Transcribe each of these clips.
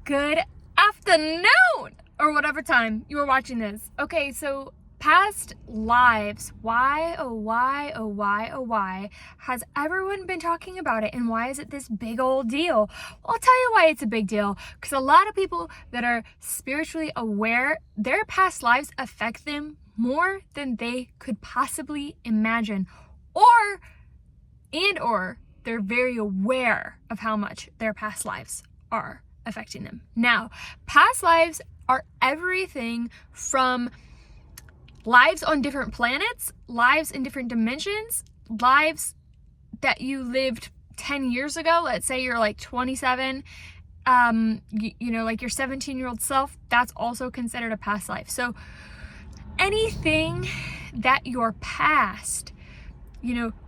Good afternoon, or whatever time you are watching this. Okay, so past lives, why, oh why, oh why, oh why, has everyone been talking about it, and why is it this big old deal? Well, I'll tell you why it's a big deal, because a lot of people that are spiritually aware, their past lives affect them more than they could possibly imagine, or they're very aware of how much their past lives are affecting them. Now, past lives are everything from lives on different planets, lives in different dimensions, lives that you lived 10 years ago. Let's say you're like 27, like your 17-year-old self, that's also considered a past life. So anything that your past,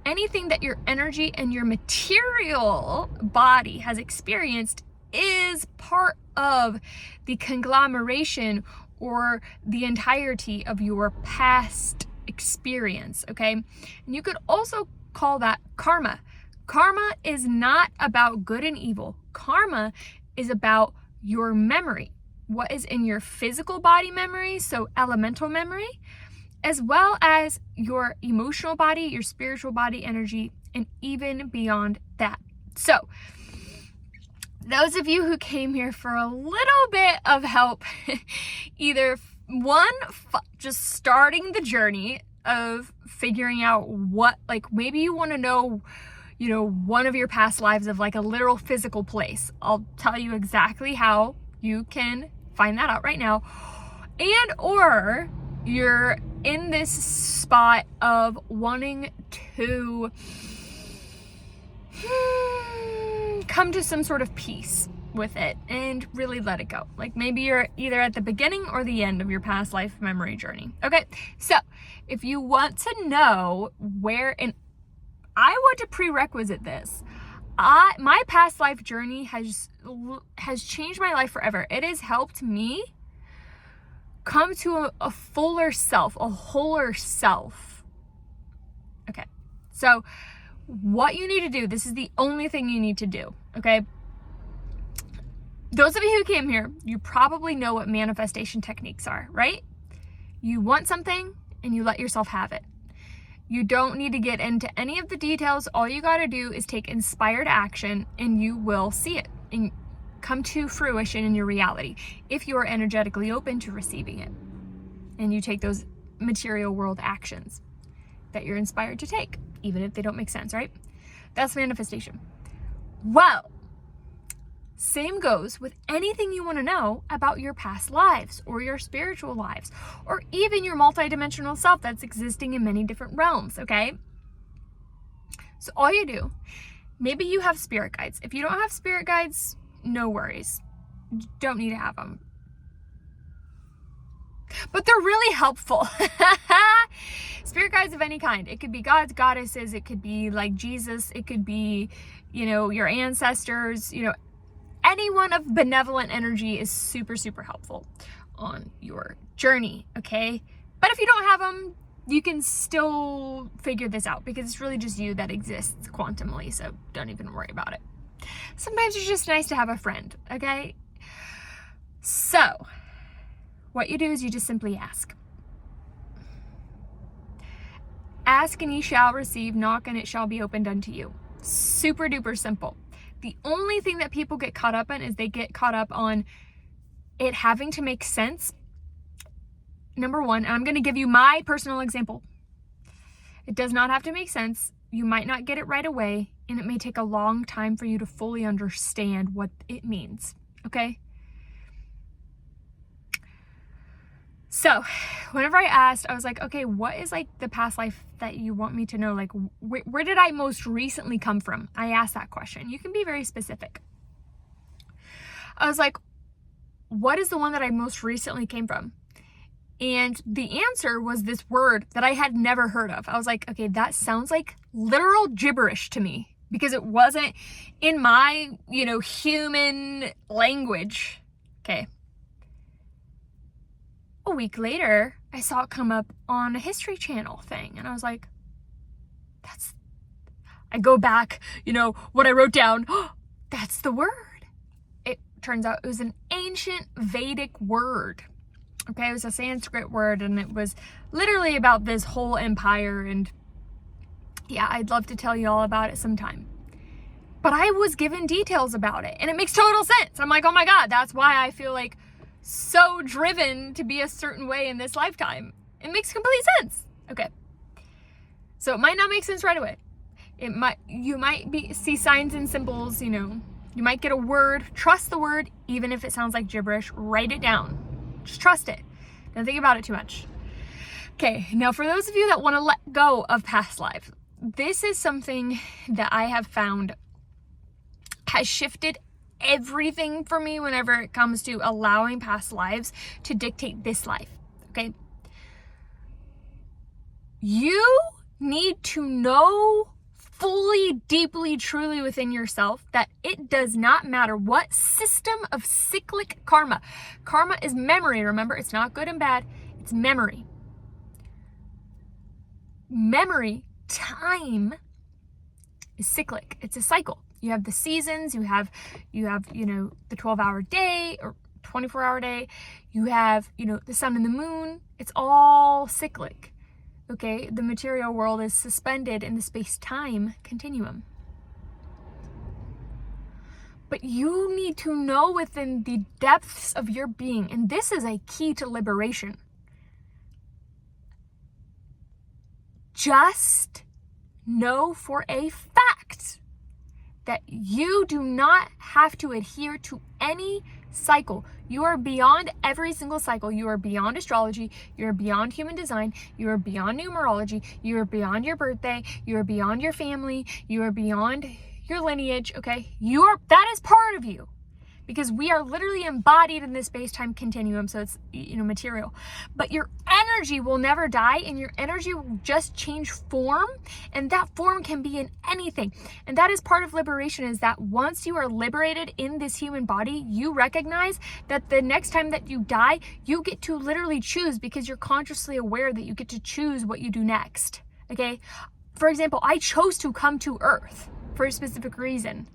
anything that your energy and your material body has experienced is part of the conglomeration or the entirety of your past experience, okay? And you could also call that karma. Karma is not about good and evil. Karma is about your memory, what is in your physical body memory, so elemental memory, as well as your emotional body, your spiritual body energy, and even beyond that. So, those of you who came here for a little bit of help, either just starting the journey of figuring out what, maybe you want to know, one of your past lives of like a literal physical place. I'll tell you exactly how you can find that out right now. Or you're in this spot of wanting to come to some sort of peace with it and really let it go. Like maybe you're either at the beginning or the end of your past life memory journey. Okay, so if you want to know where, and I want to prerequisite this, my past life journey has changed my life forever. It has helped me come to a fuller self, a wholer self. Okay, so what you need to do, this is the only thing you need to do, okay? Those of you who came here, you probably know what manifestation techniques are, right? You want something and you let yourself have it. You don't need to get into any of the details. All you got to do is take inspired action and you will see it and come to fruition in your reality if you are energetically open to receiving it and you take those material world actions that you're inspired to take, even if they don't make sense, right? That's manifestation. Well, same goes with anything you want to know about your past lives or your spiritual lives or even your multidimensional self that's existing in many different realms, okay? So all you do, maybe you have spirit guides. If you don't have spirit guides, no worries. You don't need to have them. But they're really helpful. Spirit guides of any kind. It could be gods, goddesses, it could be like Jesus, it could be, your ancestors, anyone of benevolent energy is super, super helpful on your journey, okay? But if you don't have them, you can still figure this out because it's really just you that exists quantumly, so don't even worry about it. Sometimes it's just nice to have a friend, okay? So, what you do is you just simply ask. Ask and ye shall receive, knock and it shall be opened unto you. Super duper simple. The only thing that people get caught up in is they get caught up on it having to make sense. Number one, and I'm going to give you my personal example. It does not have to make sense. You might not get it right away, and it may take a long time for you to fully understand what it means, okay? So, whenever I asked, I was like, okay, what is like the past life that you want me to know? Like, where did I most recently come from? I asked that question. You can be very specific. I was like, what is the one that I most recently came from? And the answer was this word that I had never heard of. I was like, okay, that sounds like literal gibberish to me because it wasn't in my, human language. Okay. A week later, I saw it come up on a History Channel thing. And I was like, I go back, what I wrote down. That's the word. It turns out it was an ancient Vedic word. Okay, it was a Sanskrit word, and it was literally about this whole empire. And yeah, I'd love to tell you all about it sometime. But I was given details about it, and it makes total sense. I'm like, oh my God, that's why I feel like so driven to be a certain way in this lifetime. It makes complete sense. Okay. So it might not make sense right away. You might see signs and symbols, you know. You might get a word. Trust the word, even if it sounds like gibberish. Write it down. Just trust it. Don't think about it too much. Okay, now for those of you that want to let go of past lives, this is something that I have found has shifted everything for me whenever it comes to allowing past lives to dictate this life. Okay? You need to know fully, deeply, truly within yourself that it does not matter what system of cyclic karma. Karma is memory, remember? It's not good and bad. It's memory. Memory, time, is cyclic. It's a cycle. You have the seasons, you have, you know, the 12-hour day or 24-hour day. You have, you know, the sun and the moon. It's all cyclic. Okay, the material world is suspended in the space-time continuum. But you need to know within the depths of your being, and this is a key to liberation. Just know for a fact that you do not have to adhere to any cycle. You are beyond every single cycle. You are beyond astrology. You are beyond human design. You are beyond numerology. You are beyond your birthday. You are beyond your family. You are beyond your lineage. Okay, that is part of you, because we are literally embodied in this space-time continuum. So it's, you know, material, but your energy will never die, and your energy will just change form, and that form can be in anything. And that is part of liberation, is that once you are liberated in this human body, you recognize that the next time that you die, you get to literally choose, because you're consciously aware that you get to choose what you do next. Okay, for example, I chose to come to Earth for a specific reason.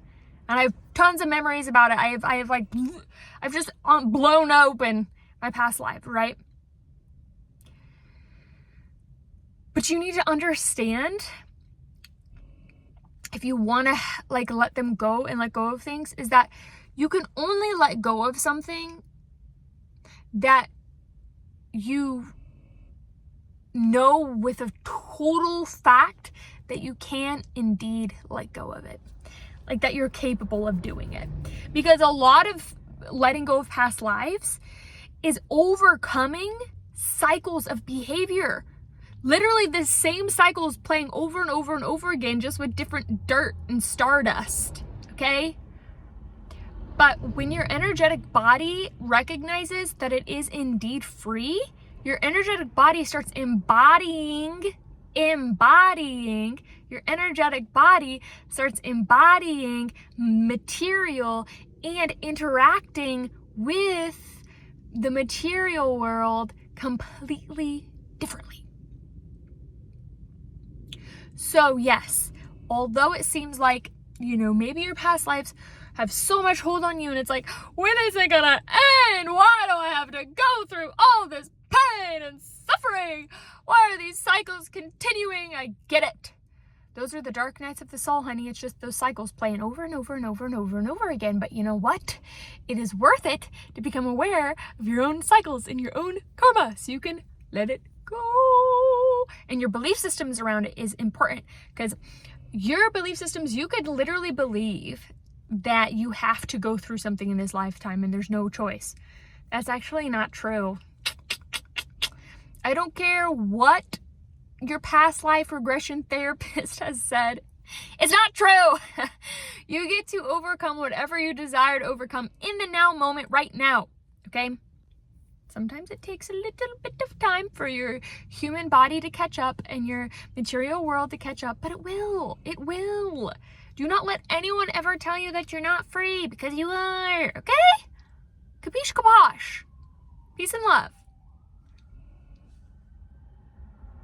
And I have tons of memories about it. I've just blown open my past life, right? But you need to understand, if you want to let them go and let go of things, is that you can only let go of something that you know with a total fact that you can indeed let go of it. Like that you're capable of doing it. Because a lot of letting go of past lives is overcoming cycles of behavior. Literally the same cycles playing over and over and over again, just with different dirt and stardust. Okay? But when your energetic body recognizes that it is indeed free, your energetic body starts embodying, your energetic body starts embodying material and interacting with the material world completely differently. So yes, although it seems like, you know, maybe your past lives have so much hold on you, and it's like, when is it gonna end? Why do I have to go through all this pain and suffering? Why are these cycles continuing? I get it. Those are the dark nights of the soul, honey. It's just those cycles playing over and over and over and over and over again. But you know what? It is worth it to become aware of your own cycles and your own karma, so you can let it go. And your belief systems around it is important, because your belief systems, you could literally believe that you have to go through something in this lifetime and there's no choice. That's actually not true. I don't care what your past life regression therapist has said. It's not true. You get to overcome whatever you desire to overcome in the now moment right now. Okay? Sometimes it takes a little bit of time for your human body to catch up and your material world to catch up, but it will. It will. Do not let anyone ever tell you that you're not free, because you are. Okay? Capiche, kaposh. Peace and love.